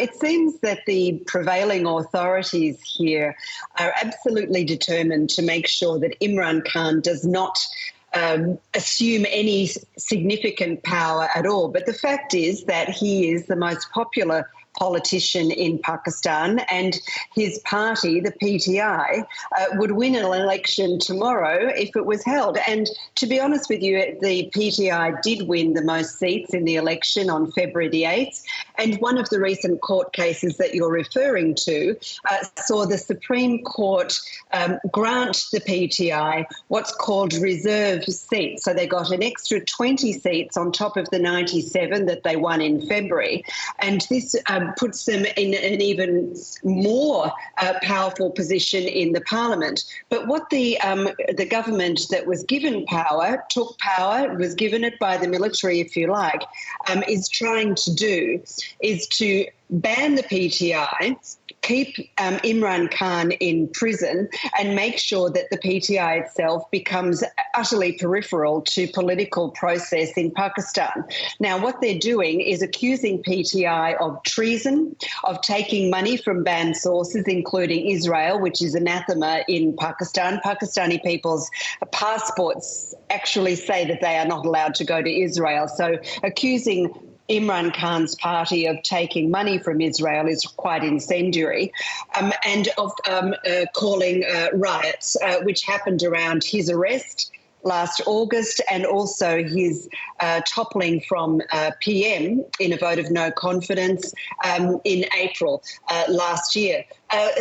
It seems that the prevailing authorities here are absolutely determined to make sure that Imran Khan does not assume any significant power at all. But the fact is that he is the most popular politician in Pakistan, and his party, the PTI, would win an election tomorrow if it was held. And to be honest with you, the PTI did win the most seats in the election on February the 8th. And one of the recent court cases that you're referring to saw the Supreme Court grant the PTI what's called reserve seats. So they got an extra 20 seats on top of the 97 that they won in February. And this puts them in an even more powerful position in the parliament. But what the government that was given power, took power, was given it by the military, if you like, is trying to do is to ban the PTI, keep Imran Khan in prison, and make sure that the PTI itself becomes utterly peripheral to political process in Pakistan. Now, what they're doing is accusing PTI of treason, of taking money from banned sources, including Israel, which is anathema in Pakistan. Pakistani people's passports actually say that they are not allowed to go to Israel. So accusing Imran Khan's party of taking money from Israel is quite incendiary, and of calling riots, which happened around his arrest last August, and also his toppling from PM in a vote of no confidence in April last year.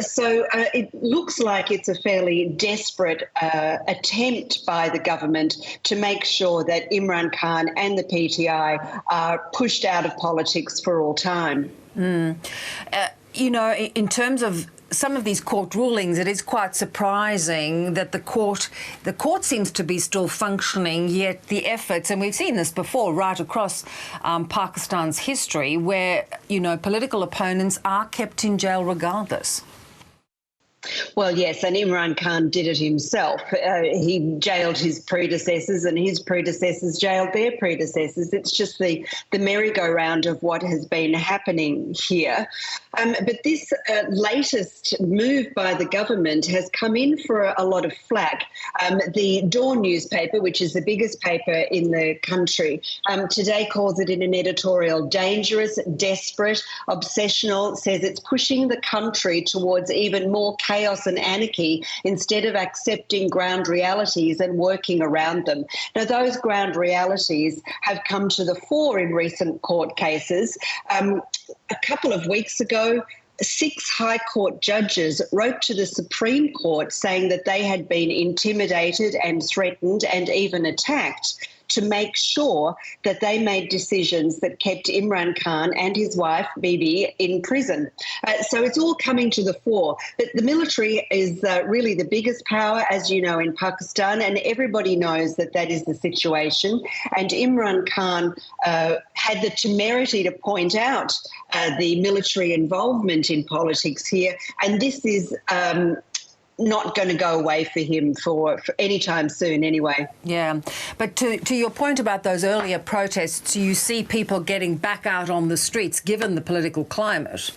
So it looks like it's a fairly desperate attempt by the government to make sure that Imran Khan and the PTI are pushed out of politics for all time. You know, in terms of some of these court rulings, it is quite surprising that the court seems to be still functioning, yet the efforts, and we've seen this before right across Pakistan's history, where, you know, political opponents are kept in jail regardless. Well, yes, and Imran Khan did it himself. He jailed his predecessors, and his predecessors jailed their predecessors. It's just the merry-go-round of what has been happening here. But this latest move by the government has come in for a lot of flack. The Dawn newspaper, which is the biggest paper in the country, today calls it in an editorial dangerous, desperate, obsessional, says it's pushing the country towards even more chaos and anarchy instead of accepting ground realities and working around them. Now, those ground realities have come to the fore in recent court cases. A couple of weeks ago, 6 High Court judges wrote to the Supreme Court saying that they had been intimidated and threatened and even attacked to make sure that they made decisions that kept Imran Khan and his wife, Bibi, in prison. So it's all coming to the fore. But the military is really the biggest power, as you know, in Pakistan, and everybody knows that that is the situation. And Imran Khan had the temerity to point out the military involvement in politics here, and this is not going to go away for him for any time soon anyway. Yeah, but to your point about those earlier protests, you see people getting back out on the streets given the political climate.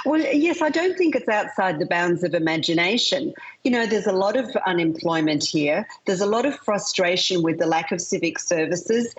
Well, yes, I don't think it's outside the bounds of imagination. You know, there's a lot of unemployment here. There's a lot of frustration with the lack of civic services.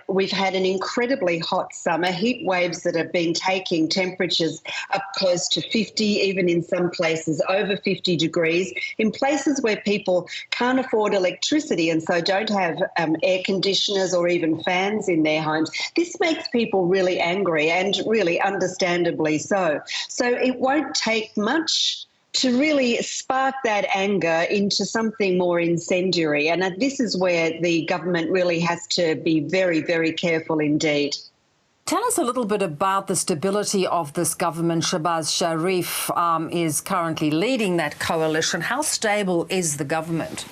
We've had an incredibly hot summer, heat waves that have been taking temperatures up close to 50, even in some places over 50 degrees, in places where people can't afford electricity and so don't have air conditioners or even fans in their homes. This makes people really angry, and really understandably so. So it won't take much to really spark that anger into something more incendiary. And this is where the government really has to be very, very careful indeed. Tell us a little bit about the stability of this government. Shahbaz Sharif is currently leading that coalition. How stable is the government?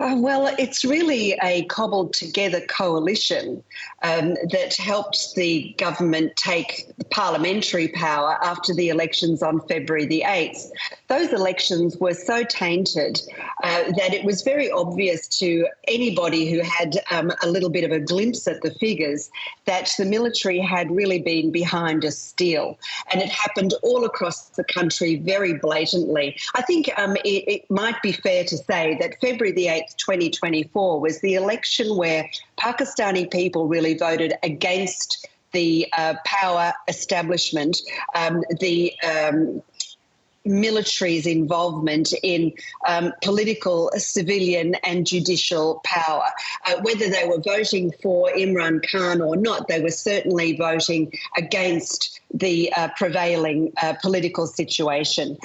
Well, it's really a cobbled together coalition that helped the government take parliamentary power after the elections on February the 8th. Those elections were so tainted that it was very obvious to anybody who had a little bit of a glimpse at the figures that the military had really been behind a steal. And it happened all across the country very blatantly. I think it might be fair to say that February the 8th, 2024 was the election where Pakistani people really voted against the power establishment, the military's involvement in political, civilian and judicial power. Whether they were voting for Imran Khan or not, they were certainly voting against the prevailing political situation.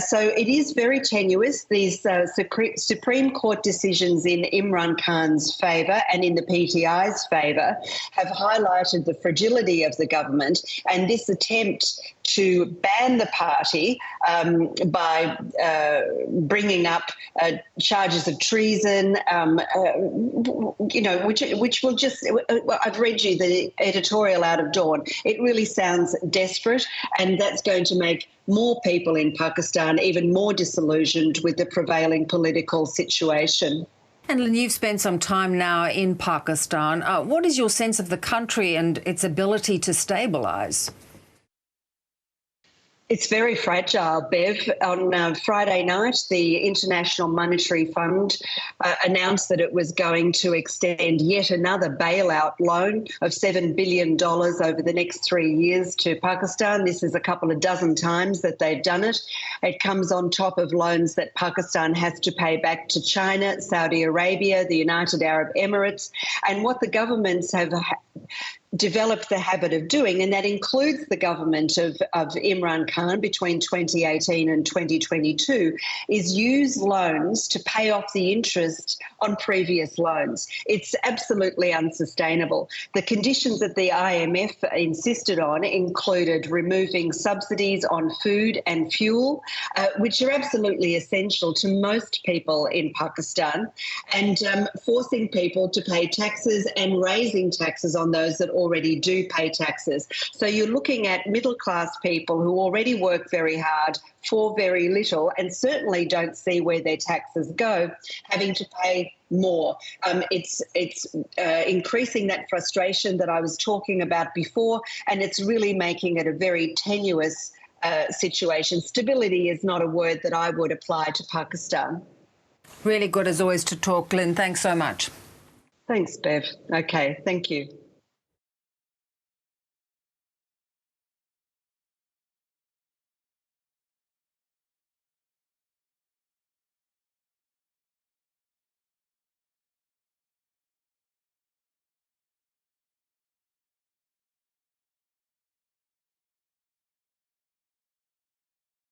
So it is very tenuous. These Supreme Court decisions in Imran Khan's favour and in the PTI's favour have highlighted the fragility of the government, and this attempt to ban the party by bringing up charges of treason, which will just, I've read you the editorial out of Dawn. It really sounds desperate, and that's going to make more people in Pakistan even more disillusioned with the prevailing political situation. And Lynne, you've spent some time now in Pakistan. What is your sense of the country and its ability to stabilise? It's very fragile, Bev. On Friday night, the International Monetary Fund announced that it was going to extend yet another bailout loan of $7 billion over the next 3 years to Pakistan. This is a couple of dozen times that they've done it. It comes on top of loans that Pakistan has to pay back to China, Saudi Arabia, the United Arab Emirates, and what the governments have developed the habit of doing, and that includes the government of Imran Khan between 2018 and 2022, is use loans to pay off the interest on previous loans. It's absolutely unsustainable. The conditions that the IMF insisted on included removing subsidies on food and fuel, which are absolutely essential to most people in Pakistan, and forcing people to pay taxes and raising taxes on those that already do pay taxes. So you're looking at middle-class people who already work very hard for very little and certainly don't see where their taxes go, having to pay more. It's increasing that frustration that I was talking about before, and it's really making it a very tenuous situation. Stability is not a word that I would apply to Pakistan. Really good as always to talk, Lynne. Thanks so much. Thanks, Bev. Okay, thank you.